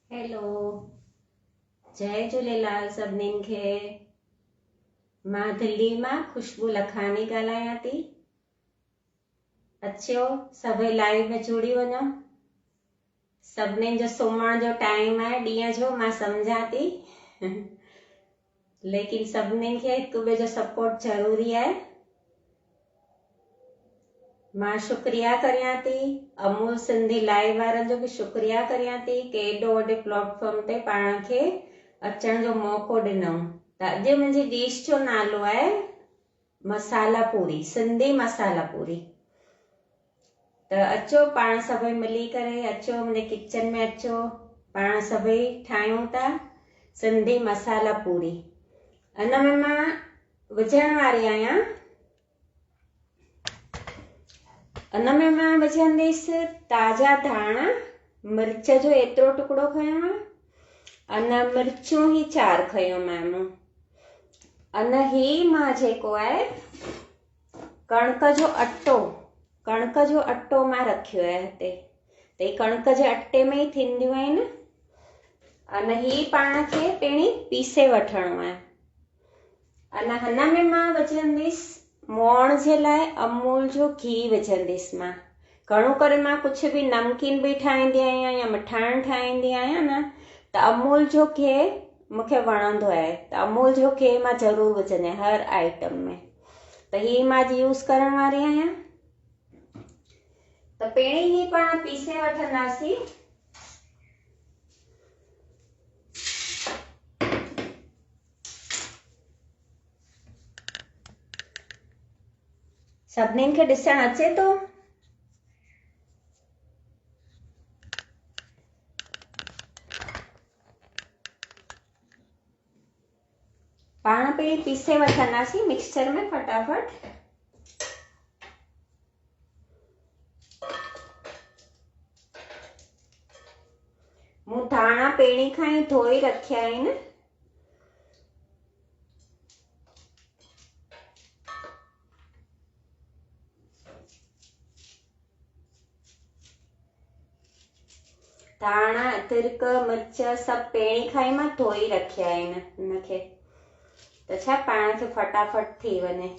Hello. जय झूलेलाल सभिनीनि खे। मां दिल्ली मां खुशबू लखानी ॻाल्हायां थी। अचो सभई लाइव में जुड़ी वञो। सभिनीनि जो सुम्हण जो टाइम आहे ॾींहं जो, मां सम्झां थी लेकिन सभिनीनि खे हिक ॿिए जो सपोर्ट ज़रूरी आहे। मां शुक्रिया करियां थी अमूल सिंधी लाइव वारनि जो बि शुक्रिया करियां थी कि एॾो वॾे प्लेटफॉर्म ते पाण खे अचण जो मौक़ो ॾिनऊं। त अॼु मुंहिंजी डिश जो नालो आहे मसाला पूरी, सिंधी मसाला पूरी। त अचो पाण सभई मिली करे, अचो मुंहिंजे किचन में, अचो पाण सभई ठाहियूं था सिंधी मसाला पूरी। इन में मां विझण वारी आहियां, इन में मां विझंदसि ताज़ा धाणा, मिर्च जो एतिरो टुकड़ो खयों आहे, अन मिर्चूं ही 4 खयूं मूं। अन ही मां जेको आहे कणक जो अटो मां रखियो आहे हिते। त ही कणक जे अटे में ही थींदियूं आहिनि। अन ही पाण खे पहिरीं पीसे वठणो आहे। अन हिन में मां विझंदसि मोअण जे लाइ अमूल जो घी विझंदसि। मां घणो करे मां कुझु बि नमकीन बि ठाहींदी आहियां या मिठाण ठाहींदी आहियां न, त अमूल जो घी मूंखे वणंदो आहे। त अमूल जो घी मां ज़रूरु विझंदी आहियां हर आइटम में। त ही मां यूज़ करण वारी आहियां। त पहिरीं ही पाण पीसे वठंदासीं। सभिनीनि खे ॾिसण अचे थो? पाण पहिरीं पीसे वठंदासीं मिक्सचर में फटाफट। मूं धाणा पहिरीं खां ई धोई रखिया आहिनि। धाणा, अदरक, मिर्च सभु पहिरीं खां ई मां धोई रखिया आहिनि हिनखे, त छा पाण खे फटाफट थी वञे।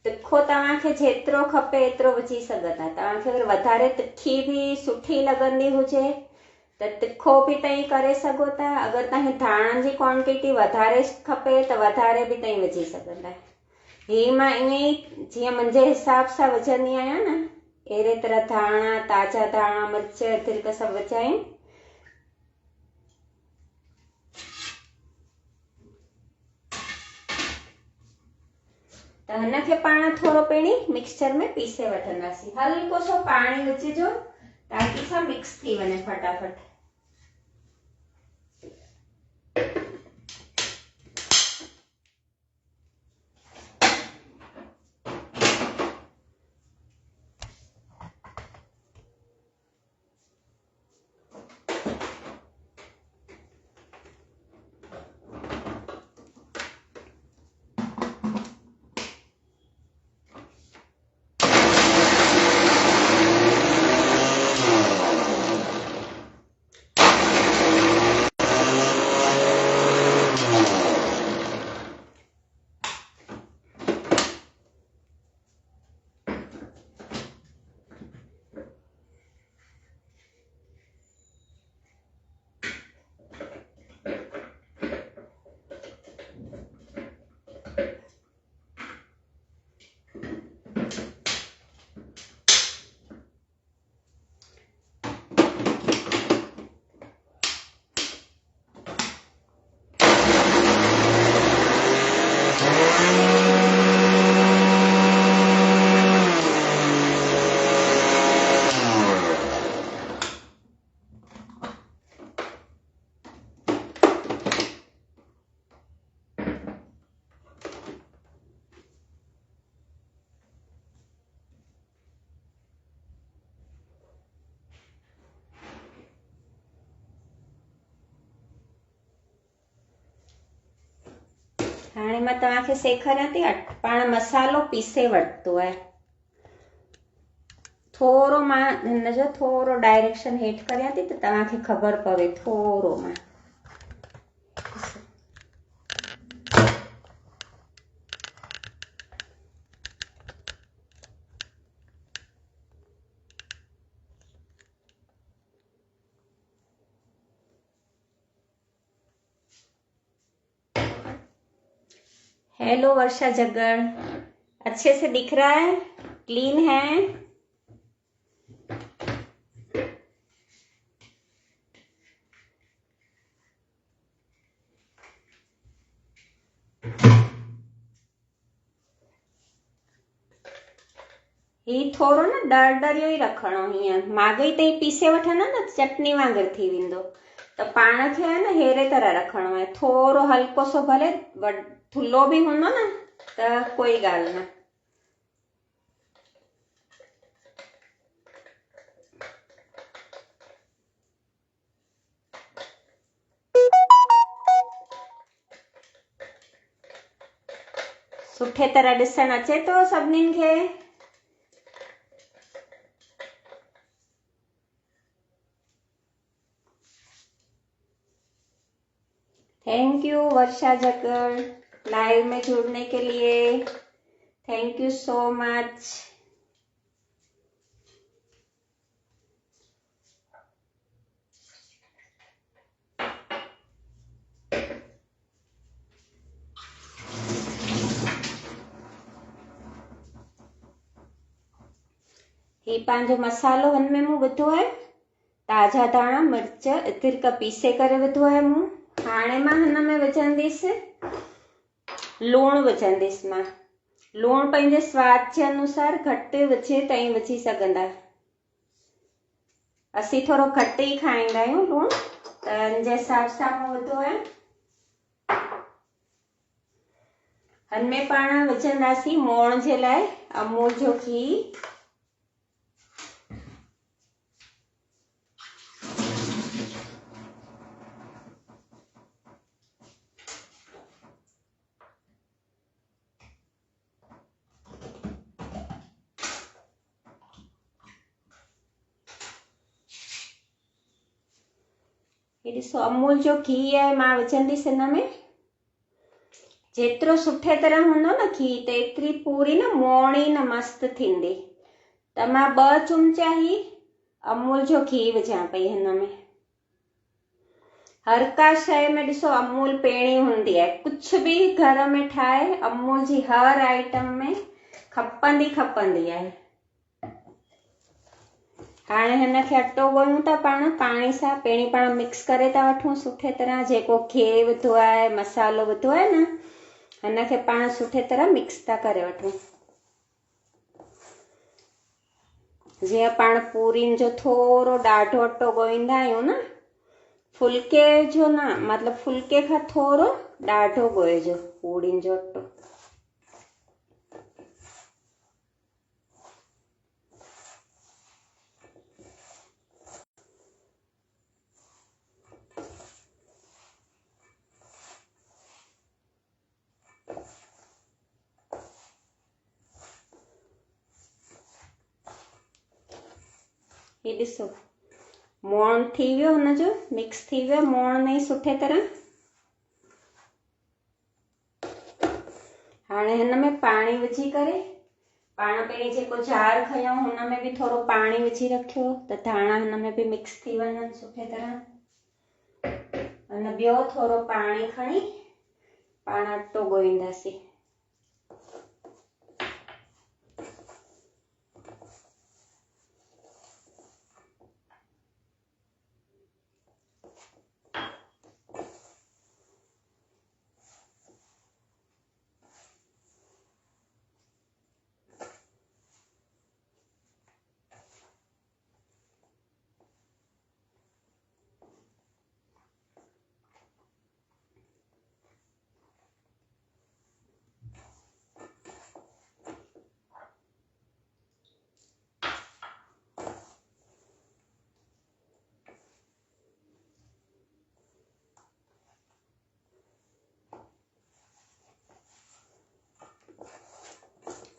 तिखो तव्हांखे जेतिरो खपे एतिरो विझी सघंदा। तव्हांखे अगरि वधारे तिखी बि सुठी लॻंदी हुजे त तिखो बि तव्हीं करे सघो था। अगरि तव्हांखे धाणनि जी क्वांटिटी वधारे खपे त वधारे बि तव्हीं विझी सघंदा। ही मां ईअं ई जीअं मुंहिंजे हिसाब सां विझंदी आहियां न, अहिड़े तरह धाणा, ताज़ा धाणा, मिर्च, अदरक सभु विझायूं। त हिनखे पाण थोरो पहिरीं मिक्सचर में पीसे वठंदासीं। हल्को सो पाणी विझिजो ताकि सां मिक्स थी वञे फटाफट। हाणे मां तव्हांखे सेखारियां थी पाण मसालो पीसे वठितो आहे। थोरो मां हिनजो थोरो डायरेक्शन हेठि करियां थी त तव्हांखे ख़बर पवे। थोरो मां हेलो वर्षा जगड़, अच्छे से दिख रहा है? क्लीन है? ही थोरो न डरियो ई रखणो। हीअं माॻई ते पीसे वठंदा न चटनी वांगुरु थी वेंदो। त पाण खे आहे न हेड़े तरह रखणो आहे। थोरो हल्को सो भले थुल्हो बि हूंदो न त कोई ॻाल्हि न। सुठे तरह ॾिसण अचे थो सभिनीनि खे? थैंक यू वर्षा जगड़, लाइव में जुड़ने के लिए थैंक यू सो मच। ही पंहिंजो मसालो हिन में मूं विधो आहे। ताज़ा धाणा मिर्च अदरक पीसे करे विधो आहे मूं। हाणे मां हिन में विझंदसि लूणु। विझंदसि मां लूणु पंहिंजे स्वाद जे अनुसार, घटि विझे ताईं विझी सघंदा। असीं थोरो घटि ई खाईंदा आहियूं लूणु, त हिन जे हिसाब सां मूं विधो आहे। हिन में पाण विझंदासीं मोअण जे लाइ अमूल जो घी। ये ॾिसो अमूल जो घी आहे मां विझंदसि हिन में। जेतिरो सुठे तरह हूंदो न घी त एतिरी पूरी न मोअणी न मस्तु थींदी। त मां 2 चमचा ही अमूल जो घी विझां पई हिन में। हर का शइ में ॾिसो अमूल पहिरीं हूंदी आहे। कुझु बि घर में ठाहे अमूल जी हर आइटम में खपंदी आहे। हाणे हिन खे अटो ॻोयूं था पाण पाणी सां। पहिरीं पाण मिक्स करे था वठूं सुठे तरह। जेको घी विधो आहे मसालो विधो आहे न हिन खे पाण सुठे तरह मिक्स था करे वठूं। जीअं पाण पूरियुनि जो थोरो ॾाढो अटो ॻोहींदा आहियूं न, फुल्के जो न, मतिलबु फुल्के खां थोरो ॾाढो ॻोहिजो पूरियुनि जो अटो। ये ॾिसो मोअण थी वियो, हुनजो मिक्स थी वियो मोअण में सुठे तरह। हाणे हिन में पाणी विझी करे पाण पहिरीं जेको जार खयूं हुन में बि थोरो पाणी विझी रखियो त धाणा हिन में बि मिक्स थी वञनि सुठे तरह। अने ॿियो थोरो पाणी खणी पाण अटो ॻोहींदासीं।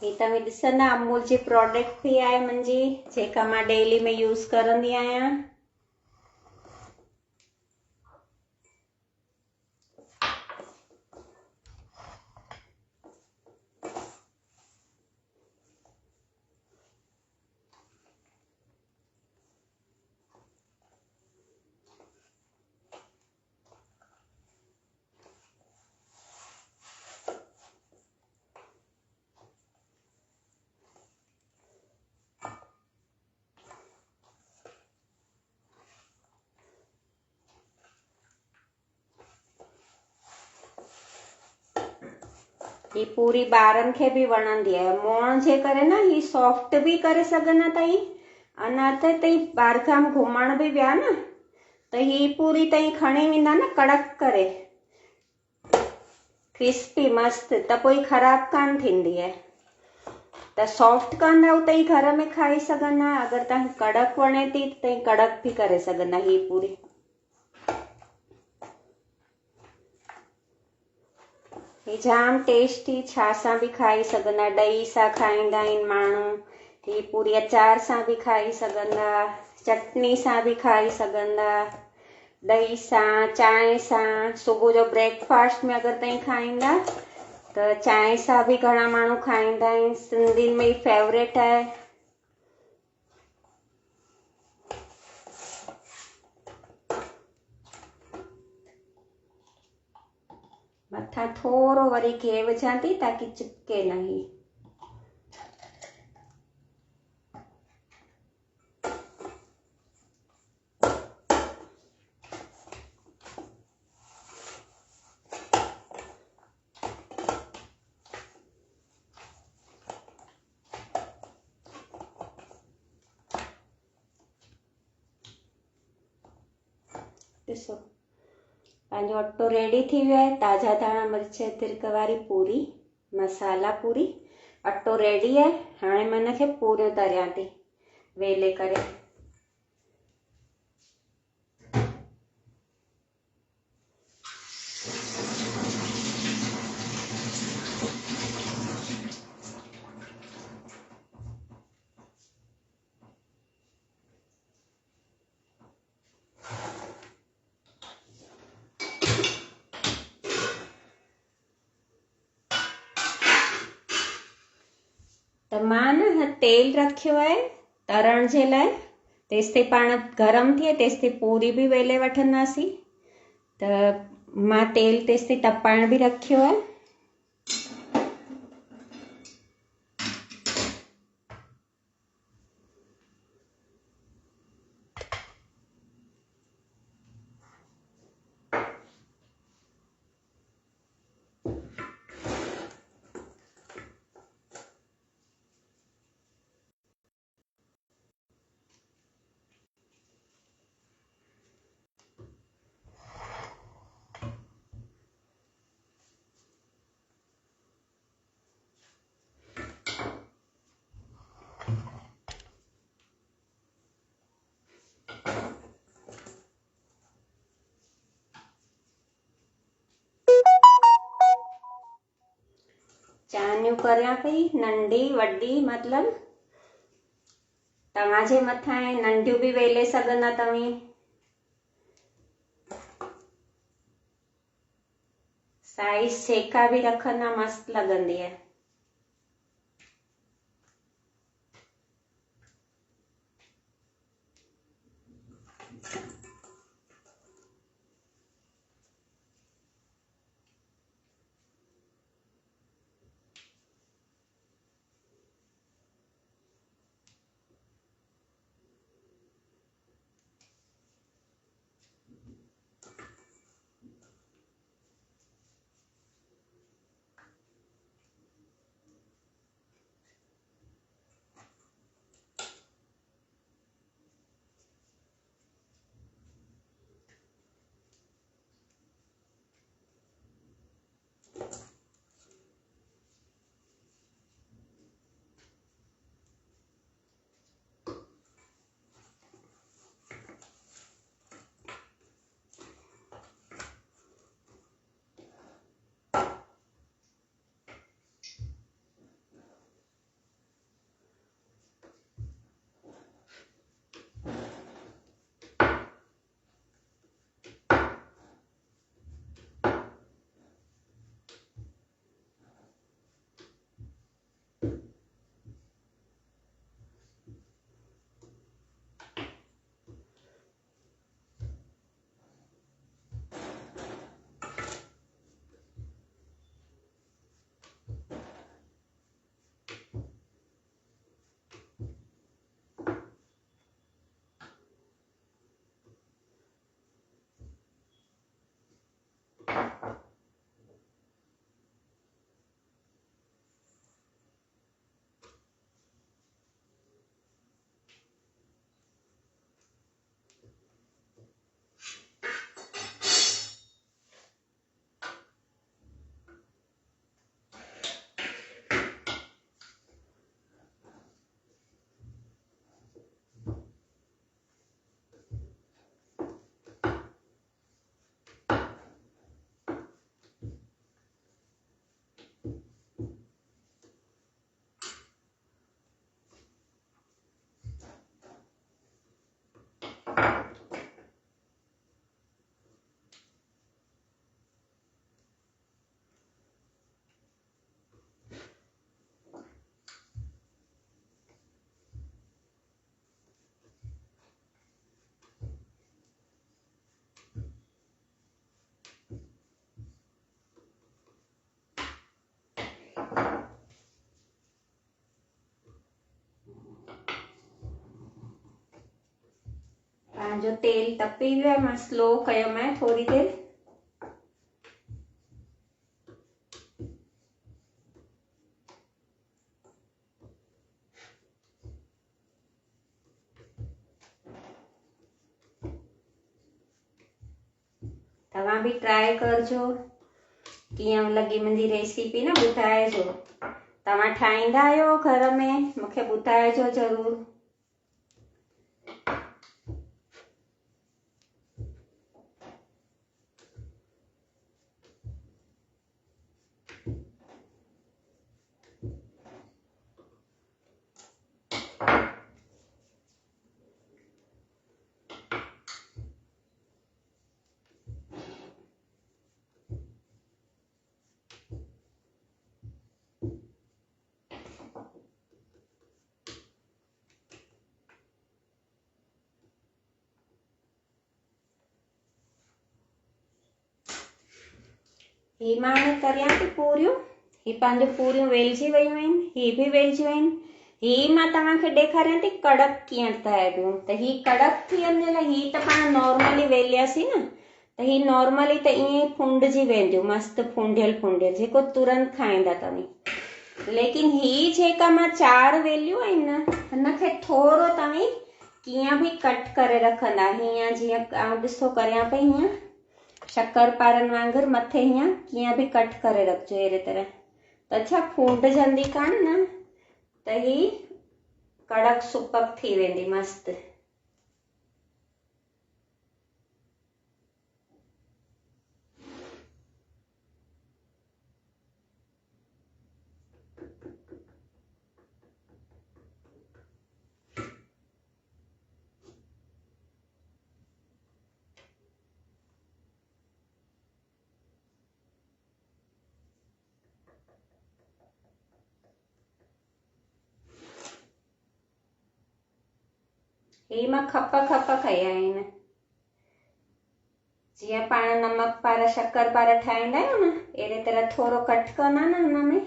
ही तव्हां ॾिसंदा अमूल जी प्रोडक्ट बि आहे मुंहिंजी, जेका मां डेली में यूज़ करंदी आहियां। ही पूरी ॿारनि खे बि वणंदी आहे। मोअण जे करे न ही सॉफ्ट बि करे सघंदा अथई। अञा त तई ॿाहिरि घुमण बि विया न त ही पूरी तई खणी वेंदा न कड़क करे, क्रिस्पी मस्त, त पोइ ख़राब कान थींदी आहे। त सॉफ्ट कंदा तई घर में खाई सघंदा। अगरि तव्हांखे कड़क वणे थी त तई कड़क बि करे सघंदा। ही पूरी ही जाम टेस्टी, छा सां बि खाई सघंदा। ॾही सां खाईंदा आहिनि माण्हू, ही पूरी अचार सां बि खाई सघंदा, चटनी सां बि खाई सघंदा, ॾही सां, चांहि सां। सुबुह जो ब्रेकफास्ट में अगरि तव्हां खाईंदा त चांहि सां बि घणा माण्हू खाईंदा आहिनि। सिंधियुनि में फेवरेट आहे। मथां थोरो वरी गिहु विझां थी ताकी चिपके न ही। ॾिसो पंहिंजो अटो रेडी थी वियो आहे। ताज़ा धाणा मिर्च तिरक वारी पूरी, मसाला पूरी, अटो रेडी आहे। हाणे मां हिनखे पूरियूं तरियां थी वेले करे। त मां न तेल रखियो आहे तरण जे लाइ। तेसिताईं पाण गरम थिए तेसिताईं पूरी बि वेले वठंदासीं। त मां तेल तेसिताईं तपाइण बि रखियो आहे। चानियूं करियां पई, नंढी वॾी मतिलबु तव्हांजे मथां आहे। नंढियूं बि वेले सघंदा तव्हीं। साइज़ सेका बि रखंदा मस्त लॻंदी आहे। मुंहिंजो तेल तपी वियो आहे, मां स्लो कयो मैं थोड़ी देर। तव्हां भी ट्राई करजो, कीअं लगी मुंहिंजी रेसिपी न ॿुधाइजो। तव्हां ठाहींदा आहियो घर में, मूंखे ॿुधाइजो ज़रूर। ही मां हाणे करियां थी पूरियूं। ही पंहिंजो पूरियूं वेलजी वियूं आहिनि, ही भी वेलजी वियूं आहिनि। ही मां तव्हांखे ॾेखारियां थी कड़क कीअं ठाहिबियूं। त ही कड़क थियण जे लाइ ही त पाण नॉर्मली वेलियासीं न, त ही नॉर्मली त ईअं फुंडजी वेंदियूं, मस्त फुंडियल फुंडियल, जेको तुरंत खाईंदा तव्हीं। लेकिन ही जेका मां 4 वेलियूं आहिनि न, हिनखे थोरो तव्हीं कीअं बि कट करे रखंदा, हीअं जीअं आउं ॾिसो करियां पई, हीअं शक्कर पारनि वांगुरु मथे हीअं कीअं बि कट करे रखिजो अहिड़े तरह। त छा फूंडजंदी कान न, त ही कड़क सुपक थी वेंदी मस्त। ही मां खप खप कया आहिनि, जीअं पाण नमक पारा शक्कर पारा ठाहींदा आहियूं न, अहिड़े तरह थोरो कट कंदा न हिनमें,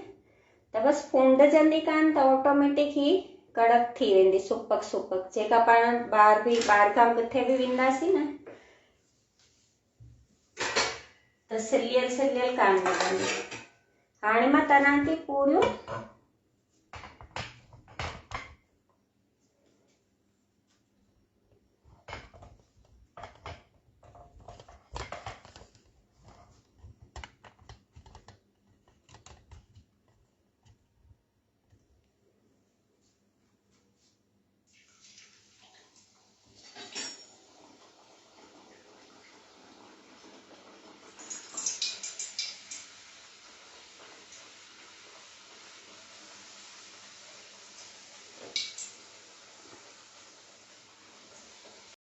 त बसि फूंडजंदी कान, त ऑटोमेटिक ही कड़क थी वेंदी सुपक सुपक। जेका पाण ॿाहिरि खां किथे बि वेंदासीं न, त सिलियल सिलियल कान लॻंदी। हाणे मां तरां थी पूरियूं।